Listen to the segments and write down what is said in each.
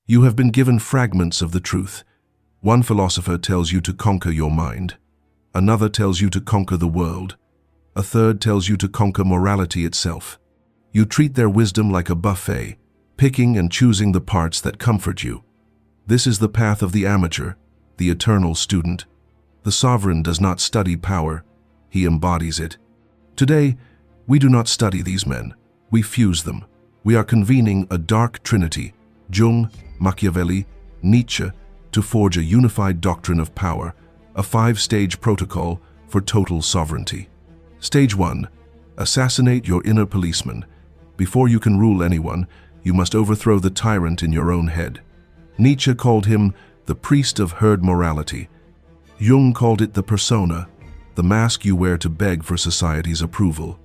You have been given fragments of the truth. One philosopher tells you to conquer your mind. Another tells you to conquer the world. A third tells you to conquer morality itself. You treat their wisdom like a buffet, picking and choosing the parts that comfort you. This is the path of the amateur, the eternal student. The sovereign does not study power, he embodies it. Today, we do not study these men, we fuse them. We are convening a dark trinity, Jung, Machiavelli, Nietzsche, to forge a unified doctrine of power, a 5-stage protocol for total sovereignty. Stage 1. Assassinate your inner policeman. Before you can rule anyone, you must overthrow the tyrant in your own head. Nietzsche called him the priest of herd morality. Jung called it the persona, the mask you wear to beg for society's approval.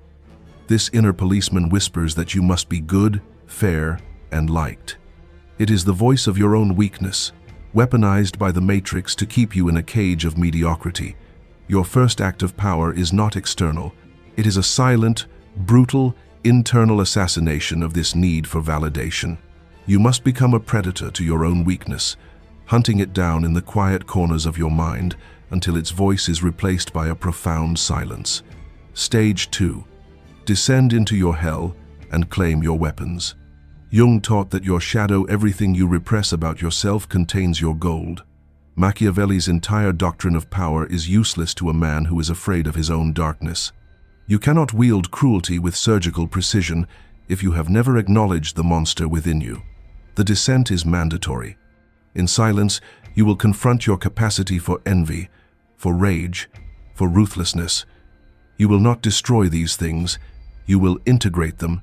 This inner policeman whispers that you must be good, fair, and liked. It is the voice of your own weakness, weaponized by the matrix to keep you in a cage of mediocrity. Your first act of power is not external. It is a silent, brutal, internal assassination of this need for validation. You must become a predator to your own weakness, hunting it down in the quiet corners of your mind until its voice is replaced by a profound silence. Stage 2. Descend into your hell and claim your weapons. Jung taught that your shadow, everything you repress about yourself, contains your gold. Machiavelli's entire doctrine of power is useless to a man who is afraid of his own darkness. You cannot wield cruelty with surgical precision if you have never acknowledged the monster within you. The descent is mandatory. In silence, you will confront your capacity for envy, for rage, for ruthlessness. You will not destroy these things. You will integrate them.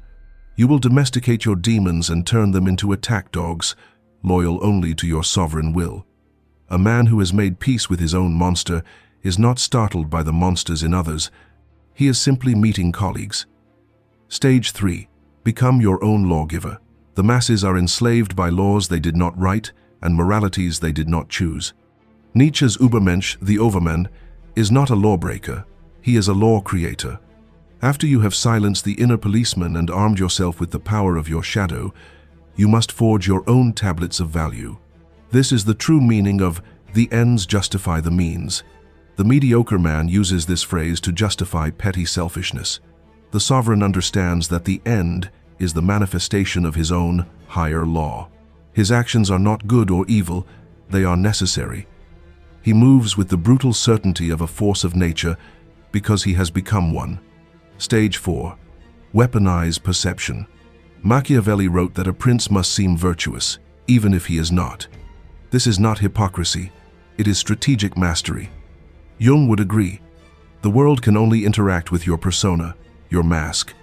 You will domesticate your demons and turn them into attack dogs, loyal only to your sovereign will. A man who has made peace with his own monster is not startled by the monsters in others. He is simply meeting colleagues. Stage 3. Become your own lawgiver. The masses are enslaved by laws they did not write and moralities they did not choose. Nietzsche's Übermensch, the overman, is not a lawbreaker. He is a law creator. After you have silenced the inner policeman and armed yourself with the power of your shadow, you must forge your own tablets of value. This is the true meaning of "the ends justify the means." The mediocre man uses this phrase to justify petty selfishness. The sovereign understands that the end is the manifestation of his own higher law. His actions are not good or evil, they are necessary. He moves with the brutal certainty of a force of nature because he has become one. Stage 4. Weaponize perception. Machiavelli wrote that a prince must seem virtuous, even if he is not. This is not hypocrisy, it is strategic mastery. Jung would agree. The world can only interact with your persona, your mask.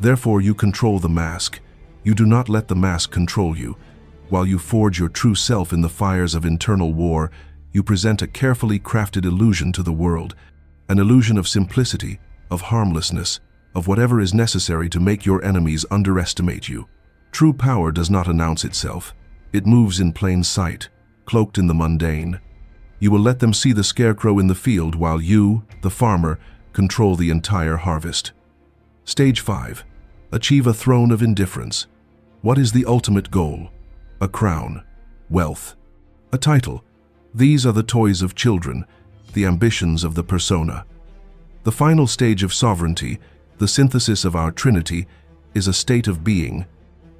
Therefore, you control the mask. You do not let the mask control you. While you forge your true self in the fires of internal war, you present a carefully crafted illusion to the world, an illusion of simplicity, of harmlessness, of whatever is necessary to make your enemies underestimate you. True power does not announce itself. It moves in plain sight, cloaked in the mundane. You will let them see the scarecrow in the field while you, the farmer, control the entire harvest. Stage 5. Achieve a throne of indifference. What is the ultimate goal? A crown, wealth, a title. These are the toys of children, the ambitions of the persona. The final stage of sovereignty, the synthesis of our Trinity, is a state of being.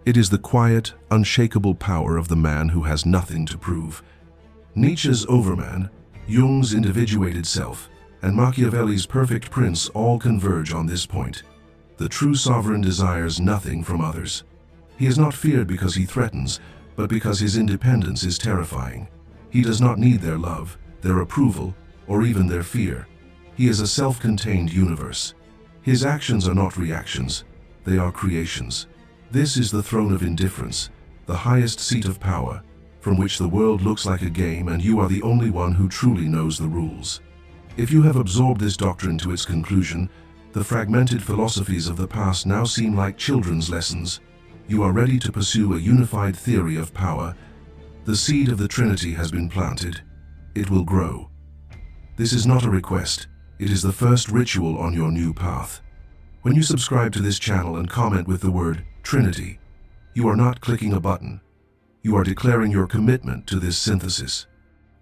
It is the quiet, unshakable power of the man who has nothing to prove. Nietzsche's Overman, Jung's individuated self, and Machiavelli's perfect prince all converge on this point. The true sovereign desires nothing from others. He is not feared because he threatens, but because his independence is terrifying. He does not need their love, their approval, or even their fear. He is a self-contained universe. His actions are not reactions, they are creations. This is the throne of indifference, the highest seat of power, from which the world looks like a game and you are the only one who truly knows the rules. If you have absorbed this doctrine to its conclusion, the fragmented philosophies of the past now seem like children's lessons. You are ready to pursue a unified theory of power. The seed of the Trinity has been planted. It will grow. This is not a request. It is the first ritual on your new path. When you subscribe to this channel and comment with the word Trinity, you are not clicking a button. You are declaring your commitment to this synthesis.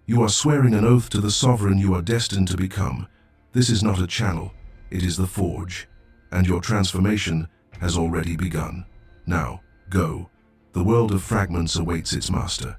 You are swearing an oath to the sovereign you are destined to become. This is not a channel, it is the forge, and your transformation has already begun. Now, go. The world of fragments awaits its master.